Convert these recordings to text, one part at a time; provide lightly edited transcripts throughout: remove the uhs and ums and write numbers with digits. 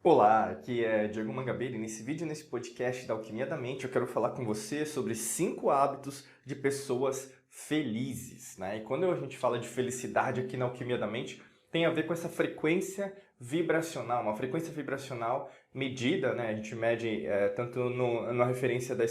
Olá, aqui é Diego Mangabeira e nesse vídeo, nesse podcast da Alquimia da Mente, eu quero falar com você sobre 5 hábitos de pessoas felizes, né? E quando a gente fala de felicidade aqui na Alquimia da Mente, tem a ver com essa frequência vibracional, uma frequência vibracional medida, né? A gente mede tanto na referência da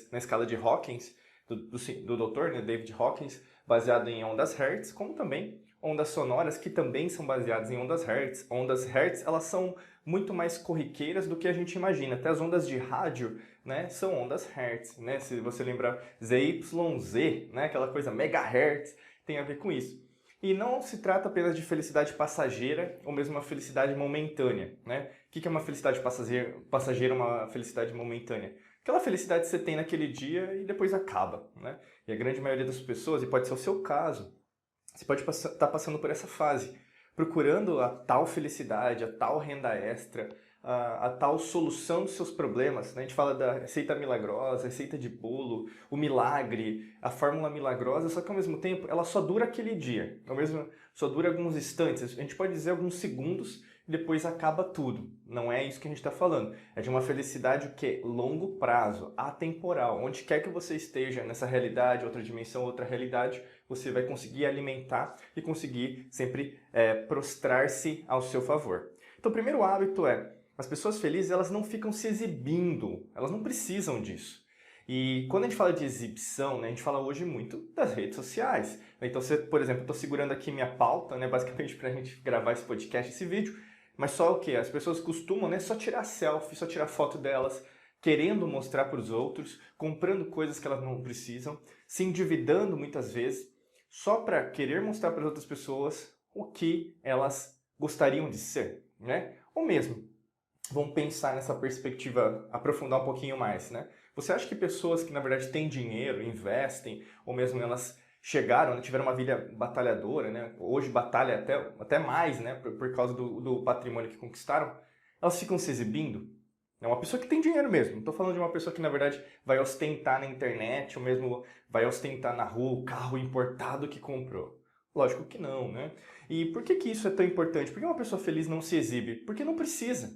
na escala de Hawkins, do doutor, né, David Hawkins, baseado em ondas Hertz, como também ondas sonoras que também são baseadas em ondas Hertz. Ondas Hertz, elas são muito mais corriqueiras do que a gente imagina. Até as ondas de rádio, né, são ondas Hertz, né? Se você lembrar ZYZ, né, aquela coisa megahertz, tem a ver com isso. E não se trata apenas de felicidade passageira ou mesmo uma felicidade momentânea, né? O que é uma felicidade passageira, uma felicidade momentânea? Aquela felicidade que você tem naquele dia e depois acaba, né? E a grande maioria das pessoas, e pode ser o seu caso, você pode estar passando por essa fase, procurando a tal felicidade, a tal renda extra, a tal solução dos seus problemas, né? A gente fala da receita milagrosa, receita de bolo, o milagre, a fórmula milagrosa, só que ao mesmo tempo ela só dura aquele dia, ao mesmo só dura alguns instantes, a gente pode dizer alguns segundos e depois acaba tudo. Não é isso que a gente está falando. É de uma felicidade o quê? Longo prazo, atemporal. Onde quer que você esteja nessa realidade, outra dimensão, outra realidade, você vai conseguir alimentar e conseguir sempre prostrar-se ao seu favor. Então, o primeiro hábito as pessoas felizes, elas não ficam se exibindo, elas não precisam disso. E quando a gente fala de exibição, né, a gente fala hoje muito das redes sociais. Então, por exemplo, eu estou segurando aqui minha pauta, né, basicamente para a gente gravar esse podcast, esse vídeo, mas só o que? As pessoas costumam, né, só tirar selfie, só tirar foto delas, querendo mostrar para os outros, comprando coisas que elas não precisam, se endividando muitas vezes, só para querer mostrar para as outras pessoas o que elas gostariam de ser, né? Ou mesmo, vamos pensar nessa perspectiva, aprofundar um pouquinho mais, né? Você acha que pessoas que na verdade têm dinheiro, investem, ou mesmo elas chegaram, tiveram uma vida batalhadora, né? Hoje batalha até mais, né? Por causa do patrimônio que conquistaram, elas ficam se exibindo? É uma pessoa que tem dinheiro mesmo. Não estou falando de uma pessoa que, na verdade, vai ostentar na internet ou mesmo vai ostentar na rua o carro importado que comprou. Lógico que não, né? E por que isso é tão importante? Por que uma pessoa feliz não se exibe? Porque não precisa.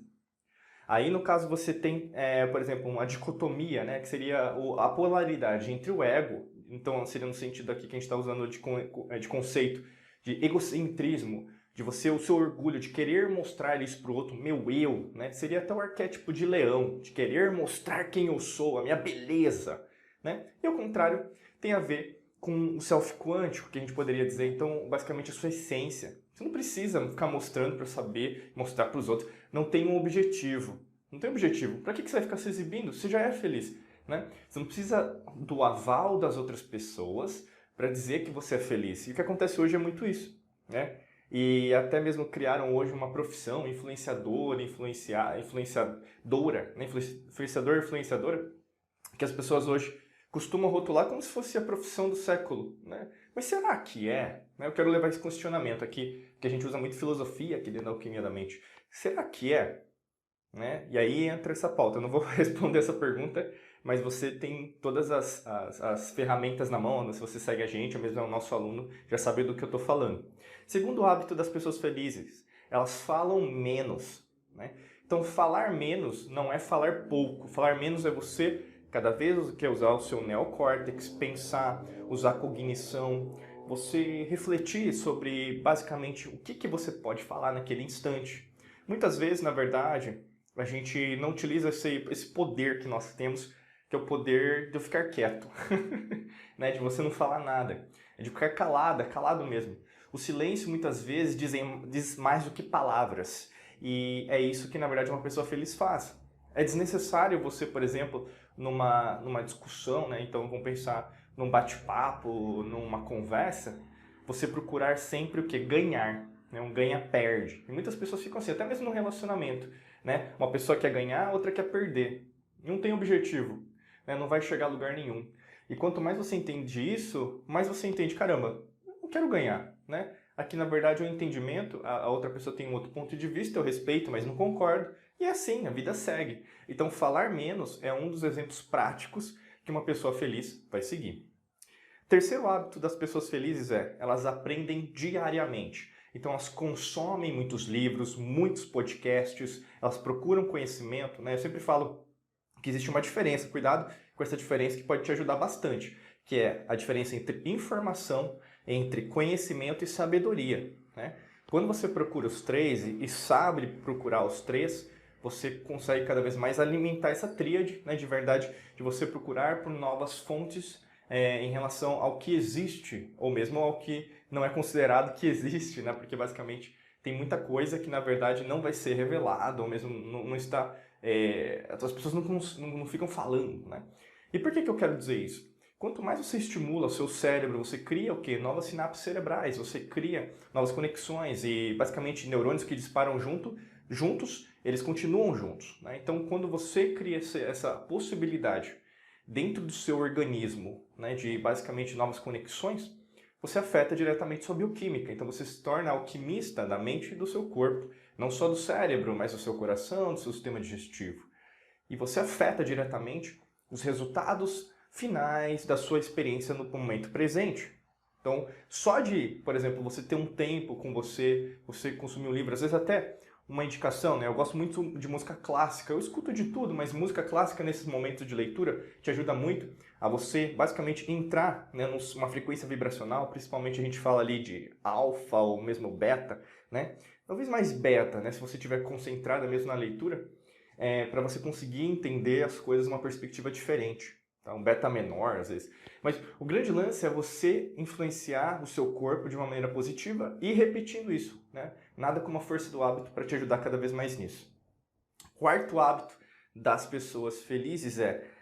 Aí, no caso, você tem, por exemplo, uma dicotomia, né? Que seria a polaridade entre o ego, então seria no sentido aqui que a gente está usando de conceito de egocentrismo, de você, o seu orgulho, de querer mostrar isso para o outro, meu eu, né? Seria até o arquétipo de leão, de querer mostrar quem eu sou, a minha beleza, né? E ao contrário, tem a ver com o self quântico, que a gente poderia dizer, então, basicamente a sua essência. Você não precisa ficar mostrando para saber, mostrar para os outros. Não tem um objetivo. Não tem objetivo. Para que você vai ficar se exibindo? Você já é feliz, né? Você não precisa do aval das outras pessoas para dizer que você é feliz. E o que acontece hoje é muito isso, né? E até mesmo criaram hoje uma profissão, influenciador, influenciadora, né? Influenciador, influenciadora, que as pessoas hoje costumam rotular como se fosse a profissão do século, né? Mas será que é? Eu quero levar esse questionamento aqui, que a gente usa muito filosofia aqui dentro da Alquimia da Mente. Será que é? Né? E aí entra essa pauta. Eu não vou responder essa pergunta, mas você tem todas as ferramentas na mão, se você segue a gente, ou mesmo é o nosso aluno, já sabe do que eu estou falando. Segundo hábito das pessoas felizes, elas falam menos, né? Então, falar menos não é falar pouco. Falar menos é você, cada vez que usar o seu neocórtex, pensar, usar cognição, você refletir sobre, basicamente, o que você pode falar naquele instante. Muitas vezes, na verdade, a gente não utiliza esse poder que nós temos, que é o poder de eu ficar quieto, né? De você não falar nada, é de ficar calado mesmo. O silêncio muitas vezes diz mais do que palavras, e é isso que na verdade uma pessoa feliz faz. É desnecessário você, por exemplo, numa discussão, né? Então vamos pensar num bate-papo, numa conversa, você procurar sempre o que? Ganhar. Né? Um ganha-perde. E muitas pessoas ficam assim, até mesmo no relacionamento. Né? Uma pessoa quer ganhar, a outra quer perder. Não tem objetivo. Né? Não vai chegar a lugar nenhum. E quanto mais você entende isso, mais você entende, caramba, eu quero ganhar. Né? Aqui, na verdade, o entendimento, a outra pessoa tem um outro ponto de vista, eu respeito, mas não concordo. E é assim, a vida segue. Então, falar menos é um dos exemplos práticos que uma pessoa feliz vai seguir. Terceiro hábito das pessoas felizes elas aprendem diariamente. Então elas consomem muitos livros, muitos podcasts, elas procuram conhecimento, né? Eu sempre falo que existe uma diferença, cuidado com essa diferença que pode te ajudar bastante, que é a diferença entre informação, entre conhecimento e sabedoria, né? Quando você procura os três e sabe procurar os três, você consegue cada vez mais alimentar essa tríade, né, de verdade, de você procurar por novas fontes em relação ao que existe, ou mesmo ao que não é considerado que existe, né? Porque basicamente tem muita coisa que na verdade não vai ser revelada, ou mesmo não está. As pessoas não ficam falando, né? E por que eu quero dizer isso? Quanto mais você estimula o seu cérebro, você cria o quê? Novas sinapses cerebrais, você cria novas conexões e basicamente neurônios que disparam juntos, eles continuam juntos, né? Então, quando você cria essa possibilidade dentro do seu organismo, né, de basicamente novas conexões, você afeta diretamente sua bioquímica. Então você se torna alquimista da mente e do seu corpo, não só do cérebro, mas do seu coração, do seu sistema digestivo. E você afeta diretamente os resultados finais da sua experiência no momento presente. Então, só de, por exemplo, você ter um tempo com você consumir um livro, às vezes até uma indicação, né? Eu gosto muito de música clássica, eu escuto de tudo, mas música clássica nesses momentos de leitura te ajuda muito a você basicamente entrar, né, numa frequência vibracional, principalmente a gente fala ali de alfa ou mesmo beta, né? Talvez mais beta, né? Se você estiver concentrada mesmo na leitura, para você conseguir entender as coisas de uma perspectiva diferente. Tá? Um beta menor, às vezes. Mas o grande lance é você influenciar o seu corpo de uma maneira positiva e repetindo isso, né? Nada como a força do hábito para te ajudar cada vez mais nisso. Quarto hábito das pessoas felizes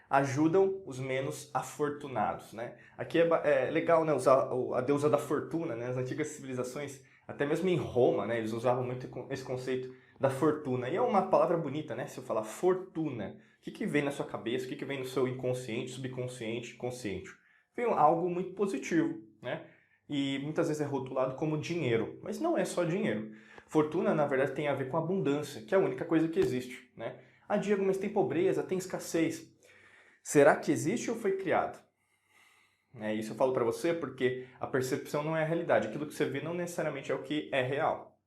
ajudam os menos afortunados, né? Aqui é legal, né, usar a deusa da fortuna, né? As antigas civilizações, até mesmo em Roma, né, eles usavam muito esse conceito da fortuna. E é uma palavra bonita, né? Se eu falar fortuna, o que vem na sua cabeça? O que vem no seu inconsciente, subconsciente, consciente? Vem algo muito positivo, né? E muitas vezes é rotulado como dinheiro, mas não é só dinheiro. Fortuna, na verdade, tem a ver com abundância, que é a única coisa que existe, né? Ah, Diego, mas tem pobreza, tem escassez. Será que existe ou foi criado? Isso eu falo para você porque a percepção não é a realidade. Aquilo que você vê não necessariamente é o que é real.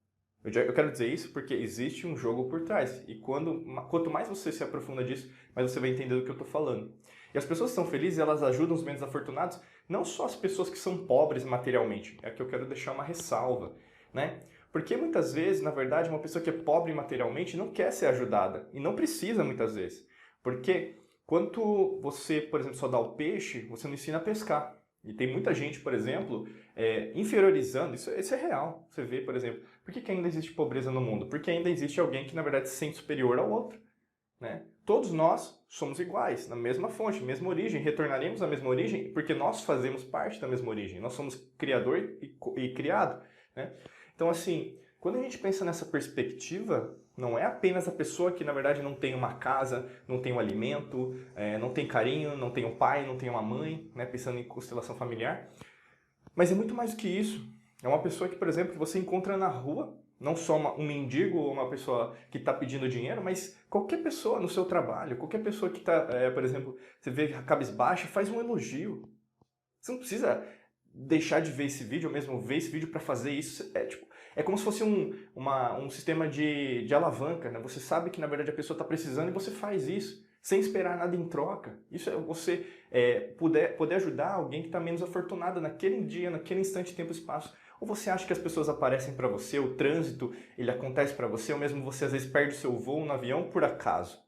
Eu quero dizer isso porque existe um jogo por trás. E quanto mais você se aprofunda disso, mais você vai entender do que eu estou falando. E as pessoas que são felizes, elas ajudam os menos afortunados, não só as pessoas que são pobres materialmente. É que eu quero deixar uma ressalva, né? Porque muitas vezes, na verdade, uma pessoa que é pobre materialmente não quer ser ajudada. E não precisa muitas vezes. Porque quando você, por exemplo, só dá o peixe, você não ensina a pescar. E tem muita gente, por exemplo, inferiorizando, isso é real. Você vê, por exemplo, por que ainda existe pobreza no mundo? Porque ainda existe alguém que, na verdade, se sente superior ao outro. Né? Todos nós somos iguais, na mesma fonte, mesma origem, retornaremos à mesma origem, porque nós fazemos parte da mesma origem. Nós somos criador e criado. Né? Então, assim, quando a gente pensa nessa perspectiva, não é apenas a pessoa que, na verdade, não tem uma casa, não tem um alimento, não tem carinho, não tem um pai, não tem uma mãe, né, pensando em constelação familiar, mas é muito mais do que isso. É uma pessoa que, por exemplo, você encontra na rua, não só um mendigo ou uma pessoa que está pedindo dinheiro, mas qualquer pessoa no seu trabalho, qualquer pessoa que está, por exemplo, você vê cabisbaixa, faz um elogio. Você não precisa deixar de ver esse vídeo, ou mesmo ver esse vídeo para fazer isso. É como se fosse um sistema de alavanca, né? Você sabe que na verdade a pessoa está precisando e você faz isso, sem esperar nada em troca. Isso é você poder ajudar alguém que está menos afortunado naquele dia, naquele instante, tempo e espaço. Ou você acha que as pessoas aparecem para você, o trânsito ele acontece para você, ou mesmo você às vezes perde o seu voo no avião por acaso.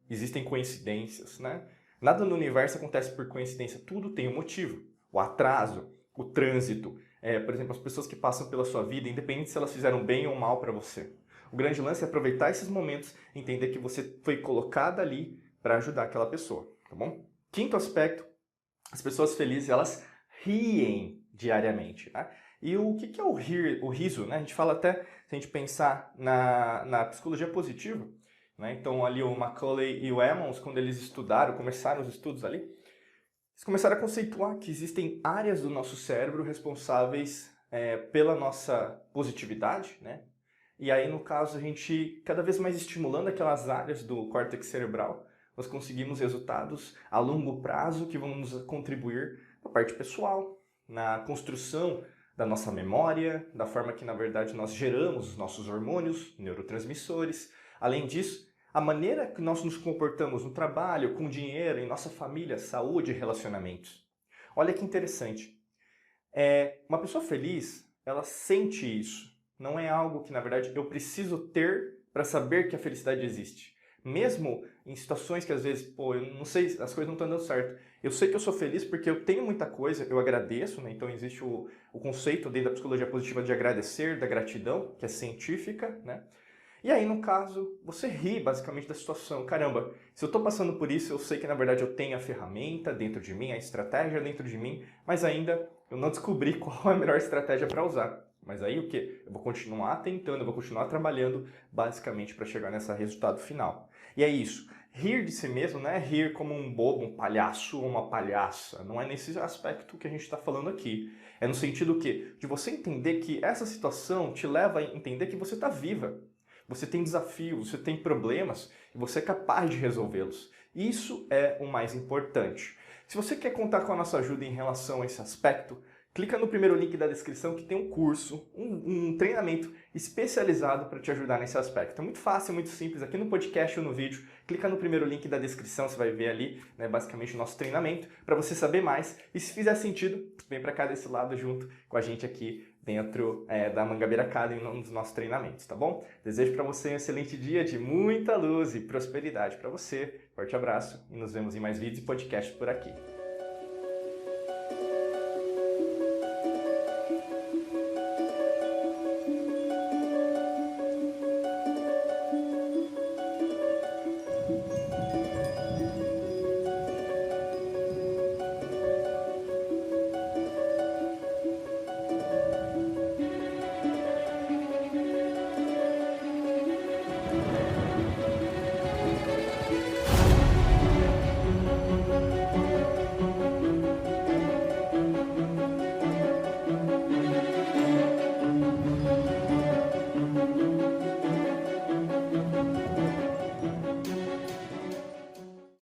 Existem coincidências, né? Nada no universo acontece por coincidência, tudo tem um motivo. O atraso, o trânsito, por exemplo, as pessoas que passam pela sua vida, independente se elas fizeram bem ou mal para você. O grande lance é aproveitar esses momentos, entender que você foi colocado ali para ajudar aquela pessoa, tá bom? Quinto aspecto, as pessoas felizes, elas riem diariamente, né? E o que é o riso, né? A gente fala até, se a gente pensar na psicologia positiva, né? Então ali o Macaulay e o Emmons, quando eles começaram os estudos ali, eles começaram a conceituar que existem áreas do nosso cérebro responsáveis pela nossa positividade, né? E aí, no caso, a gente, cada vez mais estimulando aquelas áreas do córtex cerebral, nós conseguimos resultados a longo prazo que vão nos contribuir na parte pessoal, na construção da nossa memória, da forma que, na verdade, nós geramos os nossos hormônios, neurotransmissores. Além disso, a maneira que nós nos comportamos no trabalho, com dinheiro, em nossa família, saúde e relacionamentos. Olha que interessante. Uma pessoa feliz, ela sente isso. Não é algo que, na verdade, eu preciso ter para saber que a felicidade existe. Mesmo em situações que às vezes, eu não sei, as coisas não estão dando certo. Eu sei que eu sou feliz porque eu tenho muita coisa, eu agradeço, né? Então existe o conceito dentro da psicologia positiva de agradecer, da gratidão, que é científica, né? E aí, no caso, você ri basicamente da situação. Caramba, se eu estou passando por isso, eu sei que na verdade eu tenho a ferramenta dentro de mim, a estratégia dentro de mim, mas ainda eu não descobri qual é a melhor estratégia para usar. Mas aí o que? Eu vou continuar tentando, eu vou continuar trabalhando basicamente para chegar nesse resultado final. E é isso. Rir de si mesmo não é rir como um bobo, um palhaço ou uma palhaça. Não é nesse aspecto que a gente está falando aqui. É no sentido que de você entender que essa situação te leva a entender que você está viva. Você tem desafios, você tem problemas e você é capaz de resolvê-los. Isso é o mais importante. Se você quer contar com a nossa ajuda em relação a esse aspecto, clica no primeiro link da descrição que tem um curso, um treinamento especializado para te ajudar nesse aspecto. É muito fácil, muito simples, aqui no podcast ou no vídeo. Clica no primeiro link da descrição, você vai ver ali, né, basicamente o nosso treinamento, para você saber mais. E se fizer sentido, vem para cá desse lado junto com a gente aqui dentro da Mangabeira Academy, um dos nossos treinamentos, tá bom? Desejo para você um excelente dia de muita luz e prosperidade para você. Forte abraço e nos vemos em mais vídeos e podcasts por aqui.